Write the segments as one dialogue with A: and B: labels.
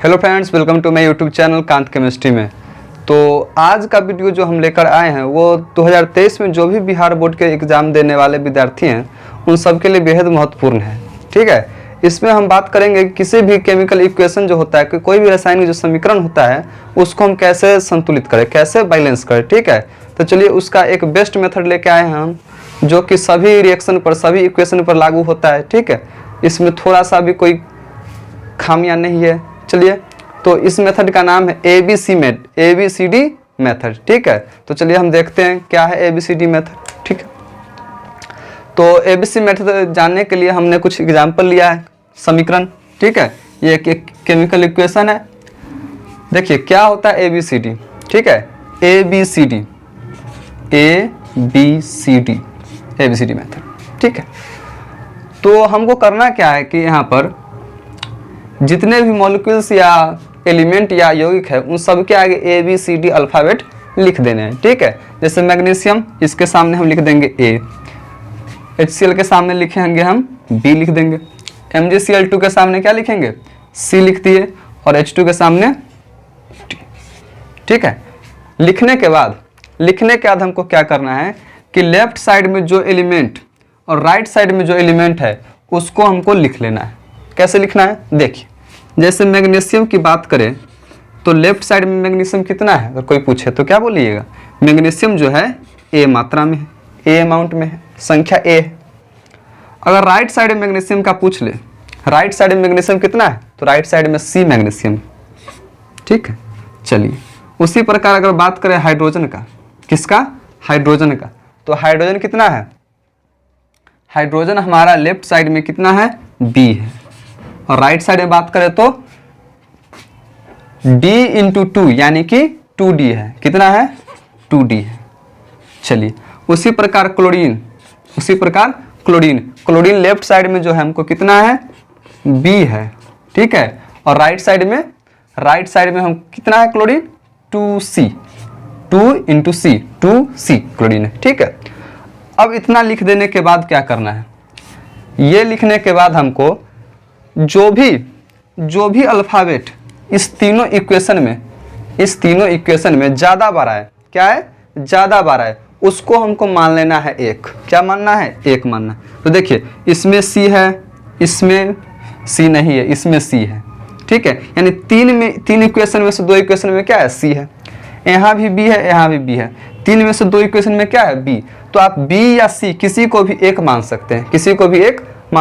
A: Hello friends, welcome to my YouTube channel Kant chemistry में। तो आज का वीडियो जो हम लेकर आए हैं वो 2023 में जो भी बिहार बोर्ड के एग्ज़ाम देने वाले विद्यार्थी हैं उन सब के लिए बेहद महत्वपूर्ण है। ठीक है, इसमें हम बात करेंगे कि किसी भी केमिकल इक्वेशन जो होता है कि कोई भी रासायनिक जो समीकरण होता है उसको हम कैसे संतुलित करें, कैसे बैलेंस करें। ठीक है, तो चलिए उसका एक बेस्ट मेथड लेके आए हैं हम, जो कि सभी रिएक्शन पर, सभी इक्वेशन पर लागू होता है। ठीक है, इसमें थोड़ा सा भी कोई खामियां नहीं है। चलिए, तो इस मेथड का नाम है ABCD मेथड। ठीक है, तो चलिए हम देखते हैं क्या है ABCD मेथड। ठीक है, तो ABC मेथड जानने के लिए हमने कुछ एग्जाम्पल लिया है समीकरण। ठीक है, ये एक केमिकल इक्वेशन है। देखिए क्या होता है ABCD। ठीक है, ABCD मेथड। ठीक है, तो हमको करना क्या है कि यहाँ पर जितने भी मॉलिक्यूल्स या एलिमेंट या यौगिक है उन सब के आगे ABCD अल्फ़ाबेट लिख देने हैं। ठीक है, जैसे मैग्नीशियम, इसके सामने हम लिख देंगे A, HCl के सामने लिखेंगे हम B लिख देंगे, MgCl2 के सामने क्या लिखेंगे C लिख दिए, और H2 के सामने T। ठीक है, लिखने के बाद हमको क्या करना है कि लेफ्ट साइड में जो एलिमेंट और राइट साइड में जो एलिमेंट है उसको हमको लिख लेना है। कैसे लिखना है, देखिए जैसे मैग्नीशियम की बात करें तो लेफ्ट साइड में मैग्नीशियम कितना है, अगर कोई पूछे तो क्या बोलिएगा, मैग्नीशियम जो है A मात्रा में है, A अमाउंट में है, संख्या A है। अगर राइट साइड में मैग्नीशियम का पूछ ले, राइट साइड में मैग्नीशियम कितना है, तो राइट साइड में C मैग्नीशियम। ठीक है, चलिए उसी प्रकार अगर बात करें हाइड्रोजन का, किसका, हाइड्रोजन का, तो हाइड्रोजन कितना है, हाइड्रोजन हमारा लेफ्ट साइड में कितना है, B है, और राइट साइड में बात करें तो D/2 यानी कि 2D है। कितना है, 2D है। चलिए उसी प्रकार क्लोरीन लेफ्ट साइड में जो है हमको कितना है, B है। ठीक है, और राइट साइड में हम कितना है क्लोरीन, 2C, 2C क्लोरीन है। ठीक है, अब इतना लिख देने के बाद क्या करना है, ये लिखने के बाद हमको जो भी अल्फ़ाबेट इस तीनों इक्वेशन में ज़्यादा बार आए, क्या है, ज़्यादा बार आए, उसको हमको मान लेना है एक। क्या मानना है, एक मानना। तो देखिए इसमें C है, इसमें C नहीं है, इसमें C है। ठीक है, यानी तीन इक्वेशन में से दो इक्वेशन में क्या है, C है, यहाँ भी B है, यहाँ भी B है, तीन में से दो इक्वेशन में क्या है, B। तो आप B या C किसी को भी एक मान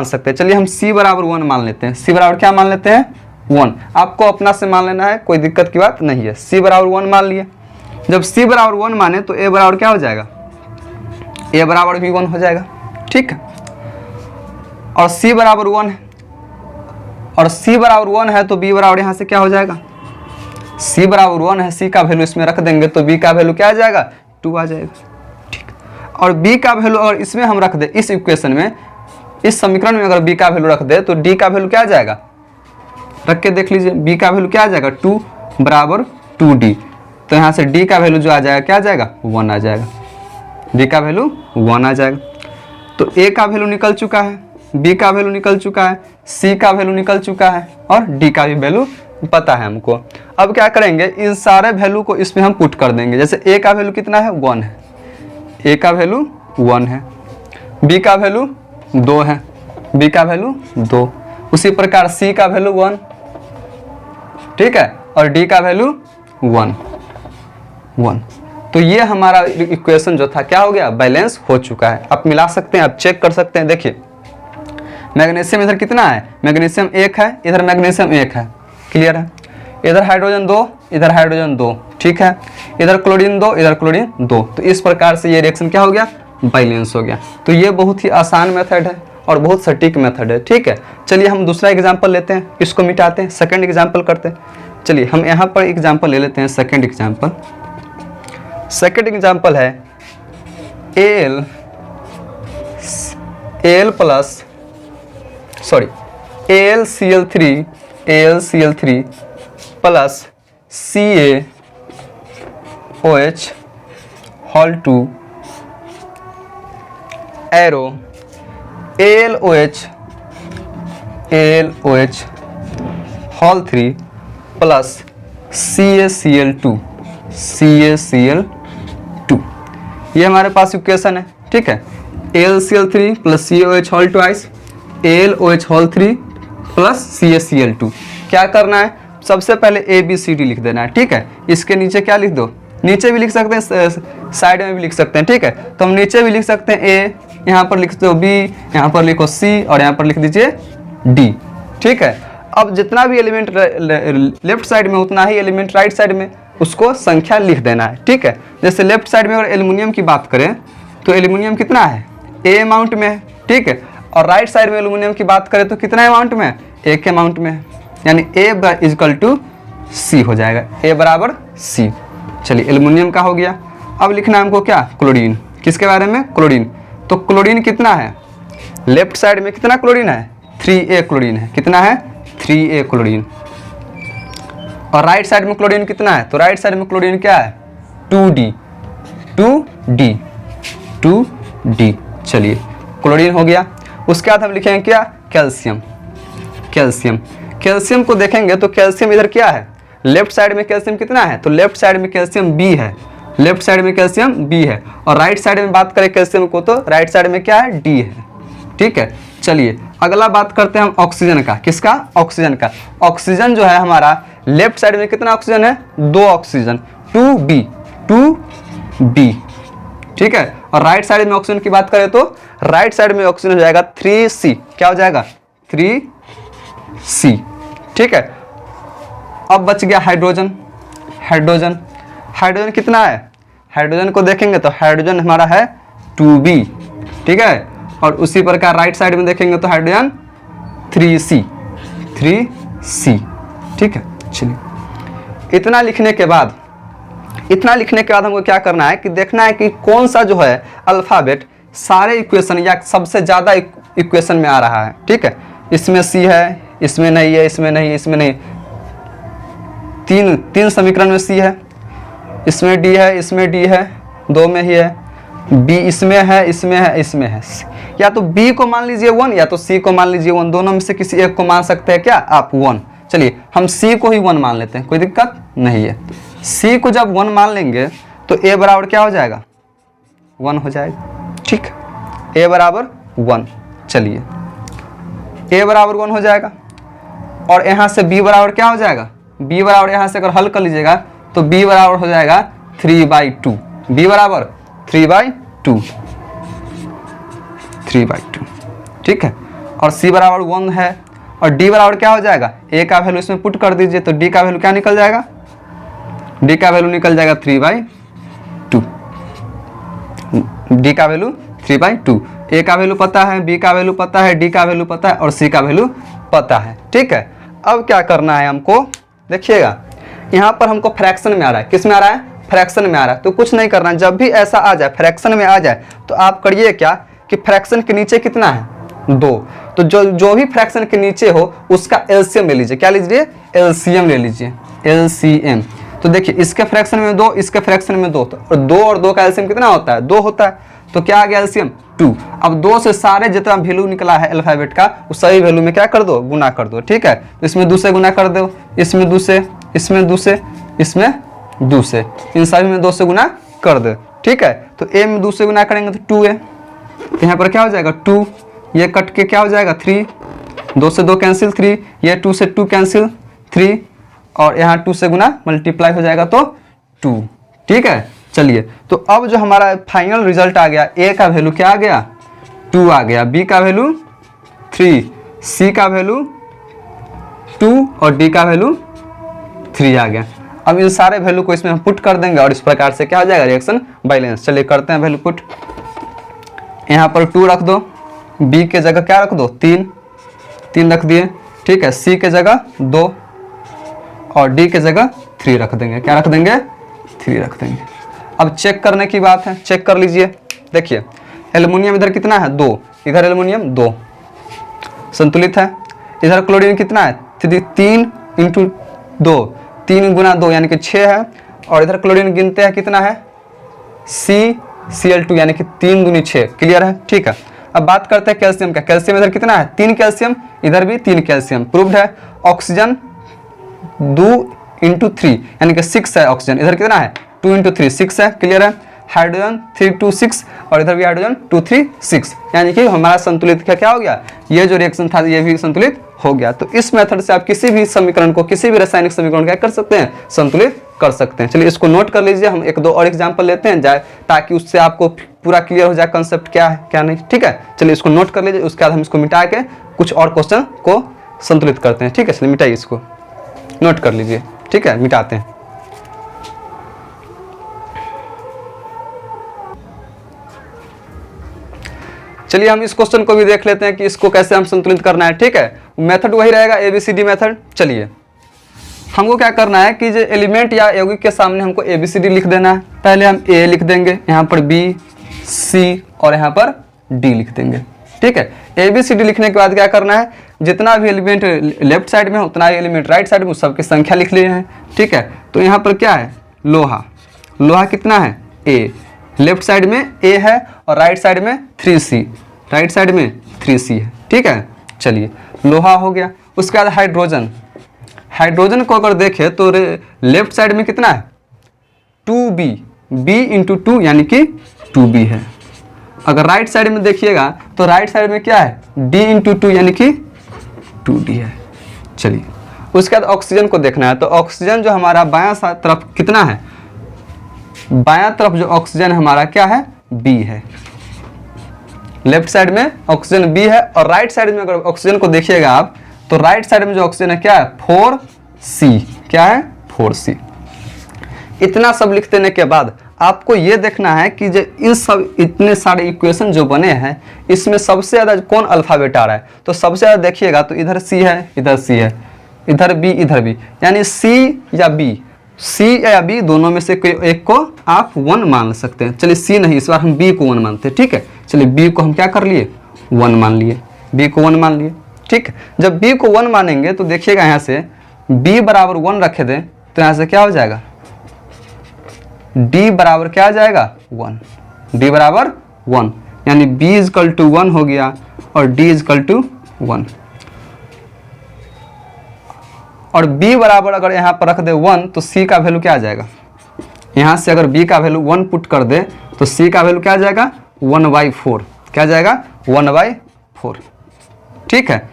A: सकते हैं, चलिए हम C बराबर 1 मान लेते हैं। C बराबर क्या मान लेते हैं, 1। आपको अपना से मान लेना है, कोई दिक्कत की बात नहीं है। C बराबर 1 मान लिए। जब C बराबर 1 माने तो A बराबर क्या हो जाएगा, A बराबर भी 1 हो जाएगा। ठीक है, और C बराबर 1 है, और C बराबर 1 है तो B बराबर यहाँ से क्या हो जाएगा, C बराबर 1 है, C का वैल्यू इसमें रख देंगे तो B का वैल्यू क्या आ जाएगा, 2 आ जाएगा। ठीक, और B का वैल्यू अगर इसमें हम रख दे, इस इक्वेशन में, इस समीकरण में अगर B का वैल्यू रख दे तो D का वैल्यू क्या आ जाएगा, रख के देख लीजिए, B का वैल्यू क्या आ जाएगा, 2 बराबर 2D। तो यहाँ से D का वैल्यू जो आ जाएगा क्या आ जाएगा, 1 आ जाएगा, D का वैल्यू 1 आ जाएगा। तो A का वैल्यू निकल चुका है, B का वैल्यू निकल चुका है, C का वैल्यू निकल चुका है, और D का भी वैल्यू पता है हमको। अब क्या करेंगे, इन सारे वैल्यू को इसमें हम पुट कर देंगे। जैसे A का वैल्यू कितना है, 1 है, A का वैल्यू 1 है, B का वैल्यू 2 है, B का वैल्यू 2, उसी प्रकार C का वैल्यू 1। ठीक है, और D का वैल्यू 1। तो ये हमारा इक्वेशन जो था क्या हो गया, बैलेंस हो चुका है। आप मिला सकते हैं, आप चेक कर सकते हैं। देखिए मैग्नीशियम इधर कितना है, मैग्नीशियम 1 है, इधर मैग्नीशियम 1 है, क्लियर है, इधर हाइड्रोजन 2, इधर हाइड्रोजन 2। ठीक है, इधर क्लोरीन 2, इधर क्लोरीन 2। तो इस प्रकार से ये रिएक्शन क्या हो गया, बैलेंस हो गया। तो ये बहुत ही आसान मेथड है और बहुत सटीक मेथड है। ठीक है, चलिए हम दूसरा एग्जांपल लेते हैं, इसको मिटाते हैं, सेकंड एग्जांपल करते हैं। चलिए हम यहाँ पर एग्जांपल ले लेते हैं, सेकंड एग्जांपल है AlCl3 plus CaOH2 arrow AlOH whole 3 plus CaCl2 CaCl2, ये हमारे पास इक्वेशन है, ठीक है। AlCl3 plus CaOH whole twice AlOH whole 3 plus CaCl2। क्या करना है, सबसे पहले ABCD लिख देना है, ठीक है। इसके नीचे क्या लिख दो, नीचे भी लिख सकते हैं, साइड में भी लिख सकते हैं, ठीक है। तो हम नीचे भी लिख सकते हैं A, यहाँ पर लिख दो B, यहाँ पर लिखो C और यहाँ पर लिख दीजिए D, ठीक है। अब जितना भी एलिमेंट लेफ्ट साइड में उतना ही एलिमेंट राइट साइड में, उसको संख्या लिख देना है, ठीक है। जैसे लेफ्ट साइड में अगर एल्युमिनियम की बात करें तो एल्युमिनियम कितना है, A अमाउंट में है, ठीक है। और राइट साइड में एल्युमिनियम की बात करें तो कितना अमाउंट में है, एक अमाउंट में है, यानी A इजकल टू C हो जाएगा, A बराबर C। चलिए एल्युमिनियम का हो गया। अब लिखना है हमको क्या, क्लोरीन। किसके बारे में, क्लोरीन। तो क्लोरीन कितना है, लेफ्ट साइड में कितना क्लोरीन है, 3A क्लोरीन है, कितना है 3A क्लोरीन। और राइट साइड में क्लोरीन कितना है, तो राइट साइड में क्लोरीन क्या है 2D 2D। चलिए क्लोरीन हो गया। उसके बाद हम लिखेंगे क्या, कैल्शियम। कैल्शियम को देखेंगे तो कैल्शियम इधर क्या है, लेफ्ट साइड में कैल्शियम कितना है, तो लेफ्ट साइड में कैल्शियम B है, लेफ्ट साइड में कैल्शियम B है। और राइट साइड में बात करें कैल्शियम को तो राइट साइड में क्या है, D है, ठीक है। चलिए अगला बात करते हैं हम ऑक्सीजन का। किसका, ऑक्सीजन का। ऑक्सीजन जो है हमारा लेफ्ट साइड में कितना ऑक्सीजन है, 2 ऑक्सीजन 2B, ठीक है। और राइट साइड में ऑक्सीजन की बात करें तो राइट साइड में ऑक्सीजन हो जाएगा 3C, क्या हो जाएगा 3C, ठीक है। अब बच गया हाइड्रोजन। हाइड्रोजन कितना है, हाइड्रोजन को देखेंगे तो हाइड्रोजन हमारा है 2B, ठीक है। और उसी प्रकार राइट साइड में देखेंगे तो हाइड्रोजन 3C, ठीक है। चलिए इतना लिखने के बाद हमको क्या करना है कि देखना है कि कौन सा जो है अल्फ़ाबेट सारे इक्वेशन या सबसे ज़्यादा इक्वेशन में आ रहा है, ठीक है। इसमें C है, इसमें नहीं है, इसमें नहीं, इसमें नहीं। तीन समीकरण में C है, इसमें D है, इसमें D है, 2 में ही है। B इसमें है, इसमें है, इसमें है। या तो B को मान लीजिए 1 या तो C को मान लीजिए 1, दोनों में से किसी एक को मान सकते हैं क्या आप 1। चलिए हम C को ही 1 मान लेते हैं, कोई दिक्कत नहीं है। C को जब 1 मान लेंगे तो A बराबर क्या हो जाएगा, 1 हो जाएगा, ठीक। A बराबर 1। चलिए A बराबर 1 हो जाएगा। और यहाँ से B बराबर क्या हो जाएगा, B बराबर यहाँ से अगर हल कर लीजिएगा तो B बराबर हो जाएगा 3/2, B बराबर 3/2, ठीक है। और C बराबर 1 है। और D बराबर क्या हो जाएगा, A का वैल्यू इसमें पुट कर दीजिए तो D का वैल्यू क्या निकल जाएगा, D का वैल्यू निकल जाएगा 3/2, D का वैल्यू 3/2। A का वैल्यू पता है, B का वैल्यू पता है, D का वैल्यू पता है और C का वैल्यू पता है, ठीक है। अब क्या करना है हमको, देखिएगा यहाँ पर हमको फ्रैक्शन में आ रहा है, किस में आ रहा है, फ्रैक्शन में आ रहा है। तो कुछ नहीं करना, जब भी ऐसा आ जाए फ्रैक्शन में आ जाए तो आप करिए क्या कि फ्रैक्शन के नीचे कितना है, 2। तो जो भी फ्रैक्शन के नीचे हो उसका एलसीएम ले लीजिए। क्या लीजिए, एलसीएम ले लीजिए, एलसीएम। तो देखिए इसके फ्रैक्शन में 2, इसके फ्रैक्शन में 2, और 2 और 2 का एलसीएम कितना होता है, 2 होता है। तो क्या आ गया एलसीएम 2। अब 2 से सारे जितना वैल्यू निकला है अल्फाबेट का उस सही वैल्यू में क्या कर दो, गुना कर दो, ठीक है। तो इसमें 2 से गुना कर दो, इसमें 2 से, इसमें 2 से, इसमें 2 से, इन सभी में 2 से गुना कर दो, ठीक है। तो A में 2 से गुना करेंगे तो 2A, तो यहाँ पर क्या हो जाएगा 2, ये कट के क्या हो जाएगा 3, 2 से 2 कैंसिल 3, ये 2 से 2 कैंसिल 3, और यहाँ 2 से गुना मल्टीप्लाई हो जाएगा तो 2, ठीक है। चलिए तो अब जो हमारा फाइनल रिजल्ट आ गया, A का वैल्यू क्या आ गया 2 आ गया, B का वैल्यू 3, C का वैल्यू 2 और D का वैल्यू 3 आ गया। अब इन सारे वैल्यू को इसमें हम पुट कर देंगे और इस प्रकार से क्या हो जाएगा, रिएक्शन बैलेंस। चलिए करते हैं वैल्यू पुट। यहाँ पर 2 रख दो, B के जगह क्या रख दो 3 रख दिए, ठीक है। C के जगह 2 और D के जगह 3 रख देंगे, क्या रख देंगे 3 रख देंगे। अब चेक करने की बात है, चेक कर लीजिए। देखिए एल्युमिनियम इधर कितना है 2, इधर एल्युमिनियम 2 संतुलित है। इधर क्लोरीन कितना है 3 × 2, 3 गुना 2 यानी कि 6 है। और इधर क्लोरीन गिनते हैं कितना है CCl2 यानी कि 3 दूनी 6, क्लियर है, ठीक है। अब बात करते हैं कैल्शियम का। कैल्शियम इधर कितना है 3 कैल्शियम, इधर भी 3 कैल्शियम, प्रूव्ड है। ऑक्सीजन 2 इंटू 3 यानी कि 6 है ऑक्सीजन, इधर कितना है 2 इंटू 3 6 है, क्लियर है। हाइड्रोजन 3 2 6 और इधर भी हाइड्रोजन 2 3 6 यानी कि हमारा संतुलित क्या हो गया, ये जो रिएक्शन था ये भी संतुलित हो गया। तो इस मेथड से आप किसी भी समीकरण को, किसी भी रासायनिक समीकरण क्या कर सकते हैं, संतुलित कर सकते हैं। चलिए इसको नोट कर लीजिए, हम एक दो और एग्जाम्पल लेते हैं जाए ताकि उससे आपको पूरा क्लियर हो जाए कंसेप्ट क्या है क्या नहीं, ठीक है। चलिए इसको नोट कर लीजिए, उसके बाद हम इसको मिटा के कुछ और क्वेश्चन को संतुलित करते हैं, ठीक है। चलिए मिटाइए इसको, नोट कर लीजिए, ठीक है, मिटाते हैं। चलिए हम इस क्वेश्चन को भी देख लेते हैं कि इसको कैसे हम संतुलित करना है, ठीक है। मेथड वही रहेगा ABCD मेथड। चलिए हमको क्या करना है कि जो एलिमेंट या यौगिक के सामने हमको ABCD लिख देना है। पहले हम A लिख देंगे, यहाँ पर B C और यहाँ पर D लिख देंगे, ठीक है। ABCD लिखने के बाद क्या करना है, जितना भी एलिमेंट लेफ्ट साइड में उतना ही एलिमेंट राइट साइड में, सबकी संख्या लिख लिए हैं, ठीक है। तो यहाँ पर क्या है, लोहा, लोहा कितना है A, लेफ्ट साइड में A है और राइट साइड में 3C, राइट साइड में 3C है, ठीक है। चलिए लोहा हो गया। उसके बाद हाइड्रोजन, हाइड्रोजन को अगर देखें तो लेफ्ट साइड में कितना है 2B, B इंटू 2 यानी कि 2B है। अगर राइट साइड में देखिएगा तो राइट साइड में क्या है D इंटू 2 यानी कि 2D है। चलिए उसके बाद ऑक्सीजन को देखना है, तो ऑक्सीजन जो हमारा बायां तरफ कितना है, बायां तरफ जो ऑक्सीजन हमारा क्या है B है, लेफ्ट साइड में ऑक्सीजन B है। और राइट साइड में अगर ऑक्सीजन को देखिएगा आप तो राइट साइड में जो ऑक्सीजन है क्या है 4C, क्या है 4C। इतना सब लिख देने के बाद आपको ये देखना है कि जो इन सब इतने सारे इक्वेशन जो बने हैं इसमें सबसे ज़्यादा कौन अल्फाबेट आ रहा है, तो सबसे ज़्यादा देखिएगा तो इधर C है, इधर C है, इधर B, इधर B, यानी C या B, C या B दोनों में से कोई एक को आप 1 मान सकते हैं। चलिए C नहीं, इस बार हम B को 1 मानते हैं, ठीक है। चलिए B को हम क्या कर लिए 1 मान लिए, B को 1 मान लिए, ठीक है। जब B को 1 मानेंगे तो देखिएगा यहाँ से B बराबर 1 रखे दें तो यहाँ से क्या हो जाएगा D बराबर क्या आ जाएगा 1, D बराबर 1 यानी B इजकल टू 1 हो गया और D इजकल टू 1। और B बराबर अगर यहाँ पर रख दे 1 तो C का वैल्यू क्या आ जाएगा, यहाँ से अगर B का वैल्यू 1 पुट कर दे तो C का वैल्यू क्या आ जाएगा 1/4, क्या आ जाएगा 1/4, ठीक है।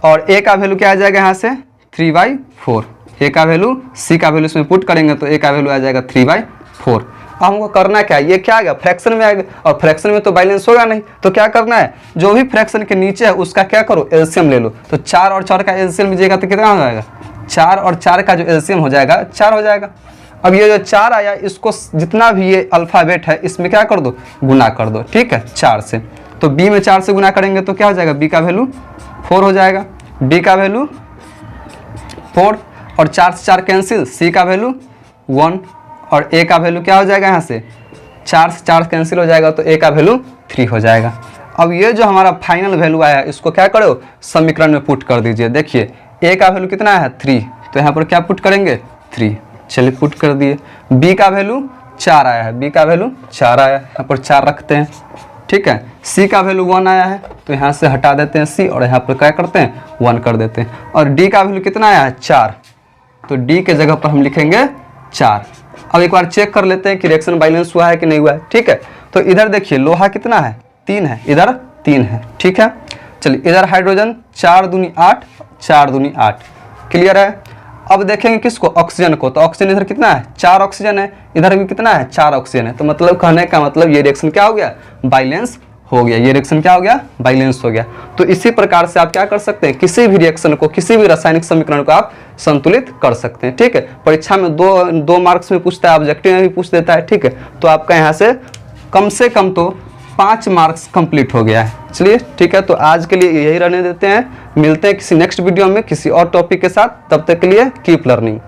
A: और A का वैल्यू क्या आ जाएगा यहाँ से 3/4, A का वैल्यू C का वैल्यू इसमें पुट करेंगे तो A का वैल्यू आ जाएगा 3/4। अब हमको करना क्या है, ये क्या आ गया फ्रैक्शन में आ गया और फ्रैक्शन में तो बैलेंस होगा नहीं, तो क्या करना है जो भी फ्रैक्शन के नीचे है उसका क्या करो एलसीएम ले लो। तो 4 और 4 का एलसीएम लीजिएगा तो कितना हो जाएगा 4 और 4 का जो एलसीएम हो जाएगा 4 हो जाएगा। अब ये जो 4 आया इसको जितना भी ये अल्फ़ाबेट है इसमें क्या कर दो गुना कर दो, ठीक है 4 से। तो B में 4 से गुना करेंगे तो क्या हो जाएगा B का वैल्यू 4 हो जाएगा, B का वैल्यू 4 और 4 से 4 कैंसिल, C का वैल्यू 1 और A का वैल्यू क्या हो जाएगा यहाँ से 4 से 4 कैंसिल हो जाएगा तो A का वैल्यू 3 हो जाएगा। अब ये जो हमारा फाइनल वैल्यू आया इसको क्या करो समीकरण में पुट कर दीजिए। देखिए A का वैल्यू कितना है 3 तो यहाँ पर क्या पुट करेंगे 3, चलिए पुट कर दिए। B का वैल्यू 4 आया है, B का वैल्यू 4 आया है, यहाँ पर 4 रखते हैं, ठीक है। C का वैल्यू 1 आया है तो यहाँ से हटा देते हैं C और यहाँ पर क्या करते हैं 1 कर देते हैं। और D का वैल्यू कितना आया है 4 तो D के जगह पर हम लिखेंगे 4। अब एक बार चेक कर लेते हैं कि रिएक्शन बैलेंस हुआ है कि नहीं हुआ है, ठीक है। तो इधर देखिए लोहा कितना है 3 है, इधर 3 है, ठीक है। चलिए इधर हाइड्रोजन 4 दूनी 8, 4 दूनी 8, क्लियर है। अब देखेंगे किसको ऑक्सीजन को, तो ऑक्सीजन इधर कितना है 4 ऑक्सीजन है, इधर भी कितना है 4 ऑक्सीजन है। तो मतलब कहने का मतलब ये रिएक्शन क्या हो गया बैलेंस हो गया, ये रिएक्शन क्या हो गया बैलेंस हो गया। तो इसी प्रकार से आप क्या कर सकते हैं किसी भी रिएक्शन को, किसी भी रासायनिक समीकरण को आप संतुलित कर सकते हैं, ठीक है। परीक्षा में दो मार्क्स में पूछता है, ऑब्जेक्टिव में भी पूछ देता है, ठीक है। तो आपका यहाँ से कम तो 5 मार्क्स कंप्लीट हो गया है। चलिए ठीक है, तो आज के लिए यही रहने देते हैं, मिलते हैं किसी नेक्स्ट वीडियो में किसी और टॉपिक के साथ, तब तक के लिए कीप लर्निंग।